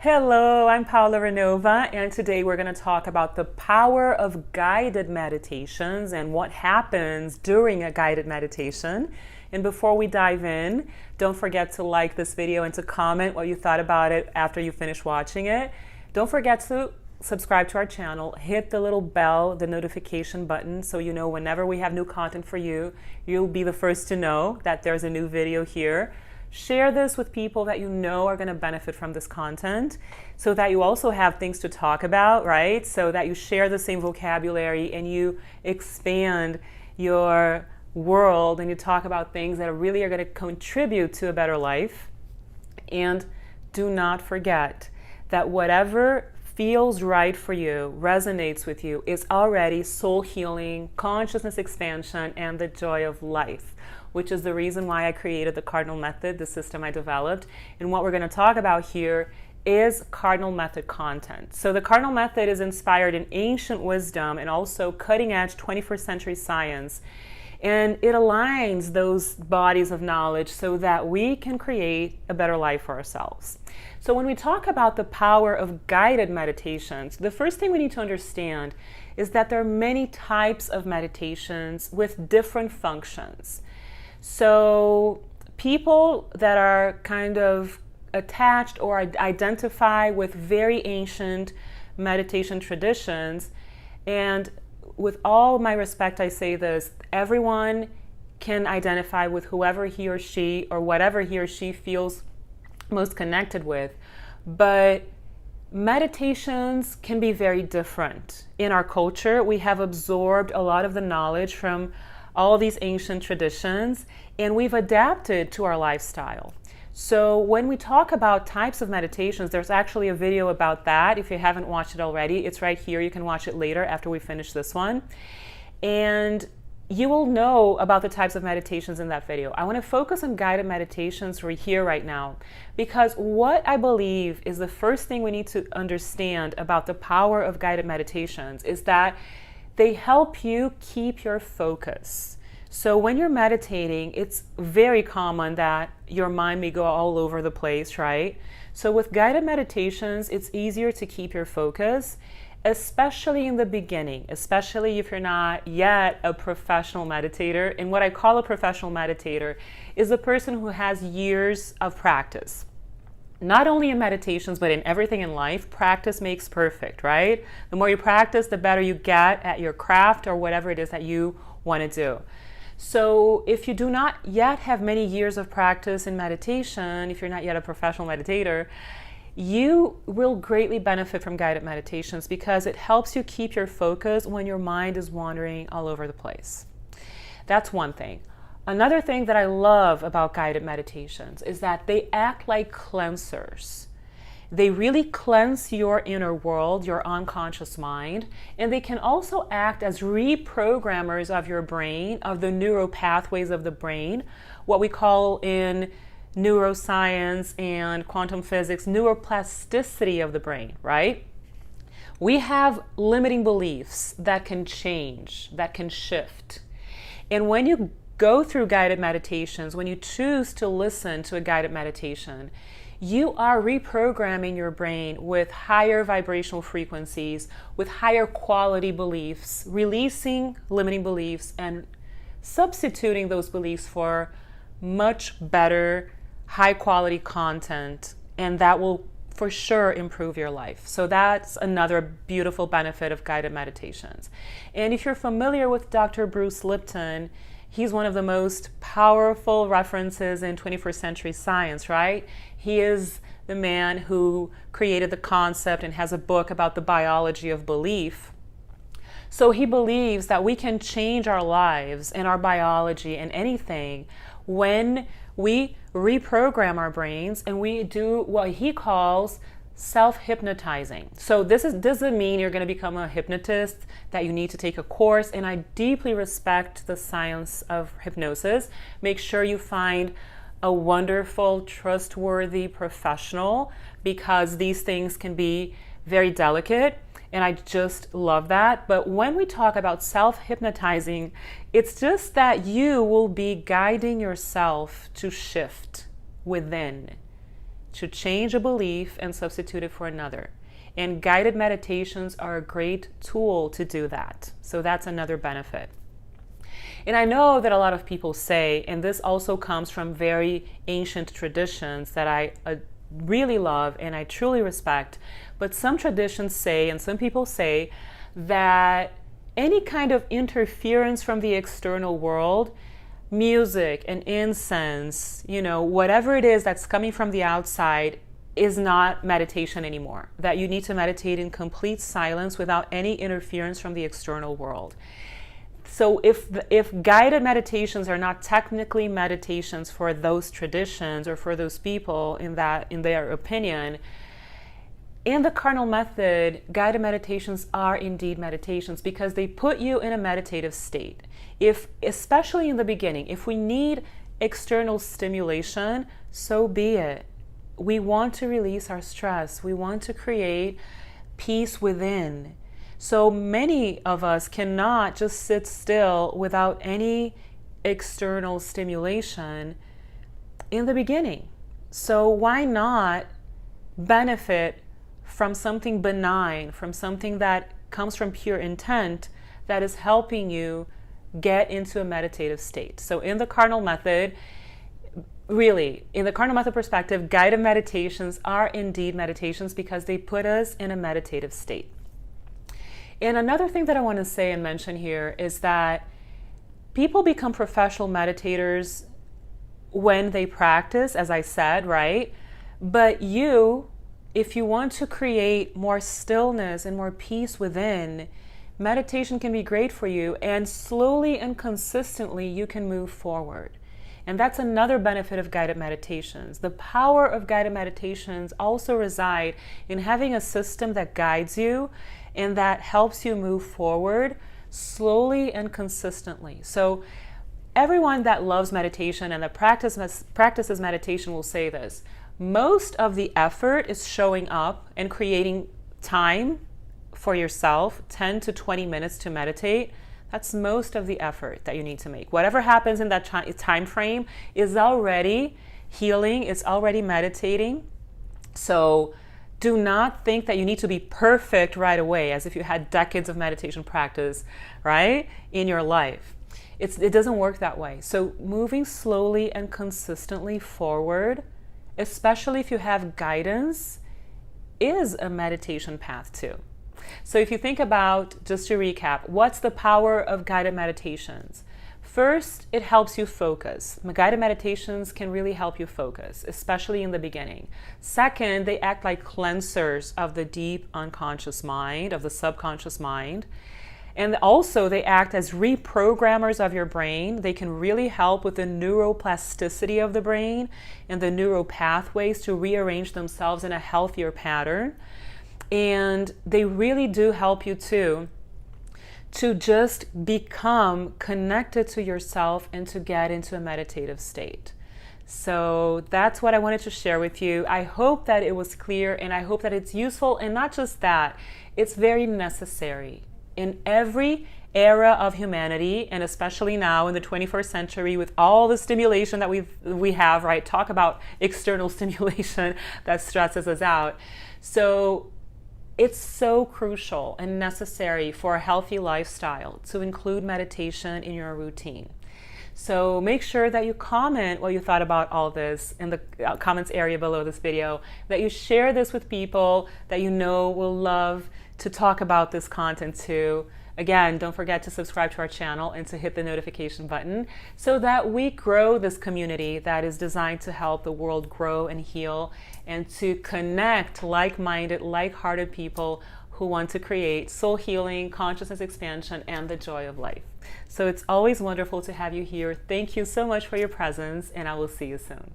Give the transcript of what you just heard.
Hello, I'm Paola Ranova, and today we're going to talk about the power of guided meditations and what happens during a guided meditation. And before we dive in, don't forget to like this video and to comment what you thought about it after you finish watching it. Don't forget to subscribe to our channel, hit the little bell, the notification button, so you know whenever we have new content for you, you'll be the first to know that there's a new video here. Share this with people that you know are going to benefit from this content so that you also have things to talk about, right? So that you share the same vocabulary and you expand your world and you talk about things that really are going to contribute to a better life. And do not forget that whatever feels right for you, resonates with you, is already soul healing, consciousness expansion, and the joy of life, which is the reason why I created the Cardinal Method, the system I developed. And what we're going to talk about here is Cardinal Method content. So the Cardinal Method is inspired in ancient wisdom and also cutting edge 21st century science. And it aligns those bodies of knowledge so that we can create a better life for ourselves. So when we talk about the power of guided meditations, the first thing we need to understand is that there are many types of meditations with different functions. So people that are kind of attached or identify with very ancient meditation traditions, and with all my respect, I say this, everyone can identify with whoever he or she or whatever he or she feels most connected with. But meditations can be very different. In our culture, we have absorbed a lot of the knowledge from all these ancient traditions, and we've adapted to our lifestyle. So when we talk about types of meditations, there's actually a video about that. If you haven't watched it already, it's right here. You can watch it later after we finish this one. And you will know about the types of meditations in that video. I want to focus on guided meditations right here, right now, because what I believe is the first thing we need to understand about the power of guided meditations is that they help you keep your focus. So when you're meditating, it's very common that your mind may go all over the place, right? So with guided meditations, it's easier to keep your focus, especially in the beginning, especially if you're not yet a professional meditator. And what I call a professional meditator is a person who has years of practice. Not only in meditations, but in everything in life, practice makes perfect, right? The more you practice, the better you get at your craft or whatever it is that you want to do. So if you do not yet have many years of practice in meditation, if you're not yet a professional meditator, you will greatly benefit from guided meditations because it helps you keep your focus when your mind is wandering all over the place. That's one thing. Another thing that I love about guided meditations is that they act like cleansers. They really cleanse your inner world, your unconscious mind, and they can also act as reprogrammers of your brain, of the neural pathways of the brain, what we call in neuroscience and quantum physics, neuroplasticity of the brain, right? We have limiting beliefs that can change, that can shift. And when you go through guided meditations, when you choose to listen to a guided meditation, you are reprogramming your brain with higher vibrational frequencies, with higher quality beliefs, releasing limiting beliefs and substituting those beliefs for much better, high quality content, and that will for sure improve your life. So that's another beautiful benefit of guided meditations. And if you're familiar with Dr. Bruce Lipton, he's one of the most powerful references in 21st century science, right? He is the man who created the concept and has a book about the biology of belief. So he believes that we can change our lives and our biology and anything when we reprogram our brains and we do what he calls self-hypnotizing. So this doesn't mean you're going to become a hypnotist, that you need to take a course, and I deeply respect the science of hypnosis. Make sure you find a wonderful, trustworthy professional because these things can be very delicate, and I just love that. But when we talk about self-hypnotizing, it's just that you will be guiding yourself to shift within, to change a belief and substitute it for another. And guided meditations are a great tool to do that. So that's another benefit. And I know that a lot of people say, and this also comes from very ancient traditions that I really love and I truly respect, but some traditions say, and some people say, that any kind of interference from the external world, music and incense, whatever it is that's coming from the outside, is not meditation anymore. That you need to meditate in complete silence without any interference from the external world. So if guided meditations are not technically meditations for those traditions or for those people in their opinion, in the Cardinal Method, guided meditations are indeed meditations because they put you in a meditative state. Especially in the beginning, if we need external stimulation, so be it. We want to release our stress. We want to create peace within. So many of us cannot just sit still without any external stimulation in the beginning. So why not benefit from something benign, from something that comes from pure intent that is helping you get into a meditative state? So in the Cardinal Method, really, in the Cardinal Method perspective, guided meditations are indeed meditations because they put us in a meditative state. And another thing that I want to say and mention here is that people become professional meditators when they practice, as I said, right? But if you want to create more stillness and more peace within, meditation can be great for you, and slowly and consistently you can move forward. And that's another benefit of guided meditations. The power of guided meditations also reside in having a system that guides you and that helps you move forward slowly and consistently. So everyone that loves meditation and that practices meditation will say this. Most of the effort is showing up and creating time for yourself, 10 to 20 minutes to meditate. That's most of the effort that you need to make. Whatever happens in that time frame is already healing, it's already meditating. So do not think that you need to be perfect right away, as if you had decades of meditation practice, right, in your life. It doesn't work that way. So moving slowly and consistently forward, especially if you have guidance, is a meditation path too. So if you think about, just to recap, what's the power of guided meditations? First, it helps you focus. Guided meditations can really help you focus, especially in the beginning. Second, they act like cleansers of the deep unconscious mind, of the subconscious mind. And also they act as reprogrammers of your brain. They can really help with the neuroplasticity of the brain and the neural pathways to rearrange themselves in a healthier pattern. And they really do help you too to just become connected to yourself and to get into a meditative state. So that's what I wanted to share with you. I hope that it was clear and I hope that it's useful. And not just that, it's very necessary. In every era of humanity, and especially now in the 21st century with all the stimulation that we have, right? Talk about external stimulation that stresses us out. So it's so crucial and necessary for a healthy lifestyle to include meditation in your routine. So make sure that you comment what you thought about all this in the comments area below this video, that you share this with people that you know will love to talk about this content too. Again, don't forget to subscribe to our channel and to hit the notification button so that we grow this community that is designed to help the world grow and heal and to connect like-minded, like-hearted people who want to create soul healing, consciousness expansion, and the joy of life. So it's always wonderful to have you here. Thank you so much for your presence, and I will see you soon.